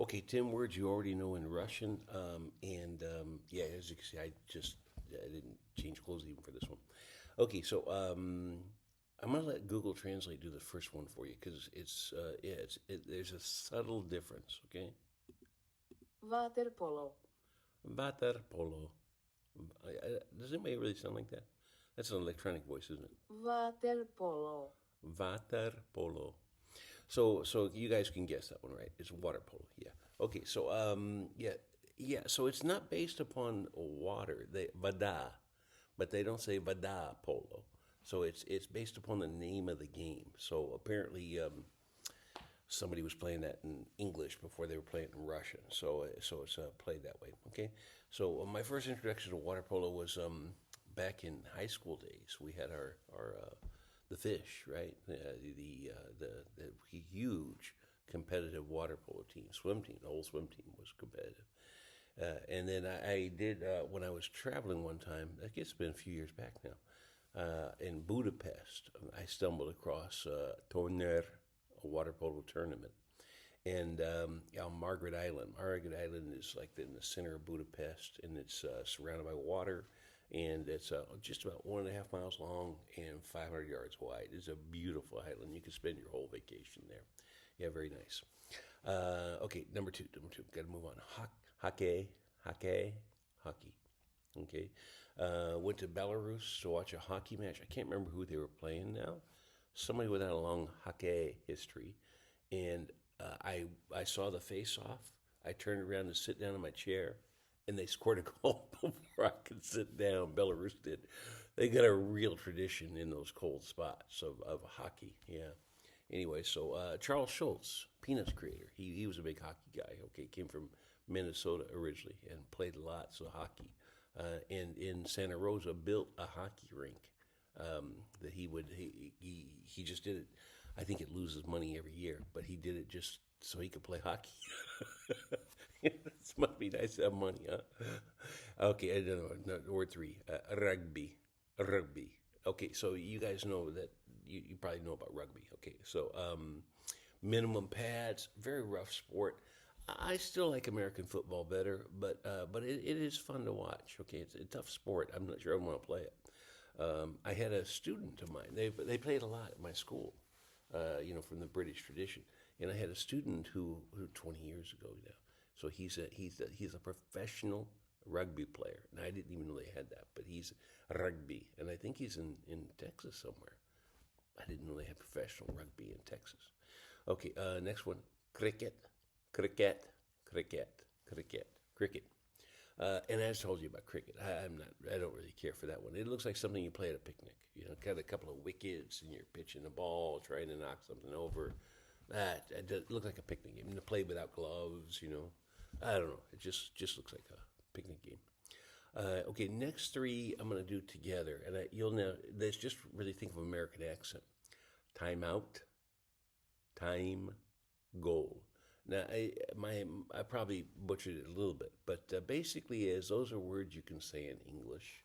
Okay, 10 words you already know in Russian. Yeah, as you can see, I didn't change clothes even for this one. Okay, so I'm gonna let Google Translate do the first one for you because there's a subtle difference. Okay, WATER-POLO. WATER-POLO. Does anybody really sound like that? That's an electronic voice, isn't it? WATER-POLO. WATER-POLO. So you guys can guess that one, right? It's water polo. Yeah. Okay. So yeah. So it's not based upon water. Vada, but they don't say vada polo. So it's based upon the name of the game. So apparently somebody was playing that in English before they were playing it in Russian. So it's played that way. Okay. So my first introduction to water polo was back in high school days. We had our the fish, right? The huge competitive water polo team, swim team. The whole swim team was competitive. And then I did when I was traveling one time. I guess it's been a few years back now. In Budapest, I stumbled across Torner, a water polo tournament, and on Margaret Island. Margaret Island is like in the center of Budapest, and it's surrounded by water, and it's just about 1.5 miles long and 500 yards wide. It's a beautiful island. You can spend your whole vacation there. Yeah, very nice. Okay, number two. Got to move on. Hockey. Okay. Went to Belarus to watch a hockey match. I can't remember who they were playing now. Somebody without a long hockey history. And I saw the face-off. I turned around to sit down in my chair, and they scored a goal before I could sit down. Belarus did. They got a real tradition in those cold spots of hockey. Yeah. Anyway, so Charles Schultz, Peanuts creator, he was a big hockey guy. Okay, came from Minnesota originally and played lots of hockey. And in Santa Rosa, built a hockey rink that he just did it. I think it loses money every year, but he did it just so he could play hockey. This must be nice to have money, huh? Okay, I don't know. Word three, rugby. Okay, so you guys know that you probably know about rugby. Okay, so minimum pads, very rough sport. I still like American football better, but it is fun to watch. Okay, it's a tough sport. I'm not sure I want to play it. I had a student of mine. They played a lot at my school, from the British tradition. And I had a student who 20 years ago now. So he's a professional rugby player, and I didn't even know they had that. But he's rugby, and I think he's in Texas somewhere. I didn't know they had professional rugby in Texas. Okay, next one, cricket. And I told you about cricket. I don't really care for that one. It looks like something you play at a picnic. Got a couple of wickets, and you're pitching the ball, trying to knock something over. It looks like a picnic game. To play without gloves, I don't know. It just looks like a picnic game. Okay, next three I'm going to do together, and you'll know. Let's just really think of American accent. Time out, time, goal. Now, I probably butchered it a little bit, but basically those are words you can say in English.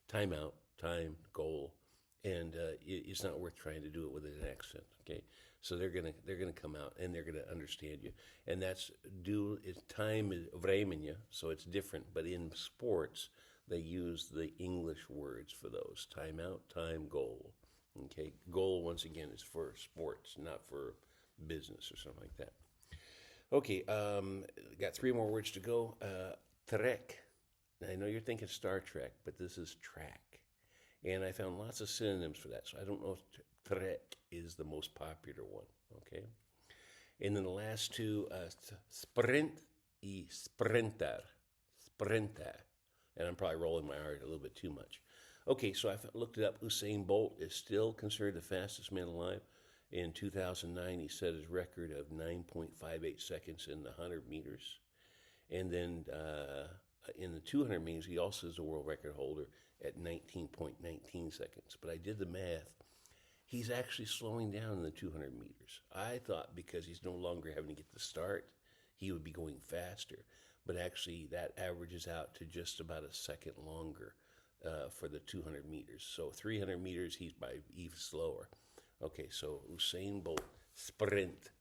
Time out, time, goal, and it's not worth trying to do it with an accent. Okay, so they're gonna come out and they're gonna understand you, and that's time is времени, so it's different. But in sports, they use the English words for those: time out, time, goal. Okay, goal once again is for sports, not for business or something like that. Okay, got three more words to go. TREK. I know you're thinking Star Trek, but this is track. And I found lots of synonyms for that, so I don't know if TREK is the most popular one, okay? And then the last two, SPRINT and SPRINTER. And I'm probably rolling my R a little bit too much. Okay, so I looked it up. Usain Bolt is still considered the fastest man alive. In 2009, he set his record of 9.58 seconds in the 100 meters. And then in the 200 meters, he also is the world record holder at 19.19 seconds. But I did the math. He's actually slowing down in the 200 meters. I thought because he's no longer having to get the start, he would be going faster. But actually, that averages out to just about a second longer for the 200 meters. So 300 meters, he's by even slower. Okay, so Usain Bolt, sprinter.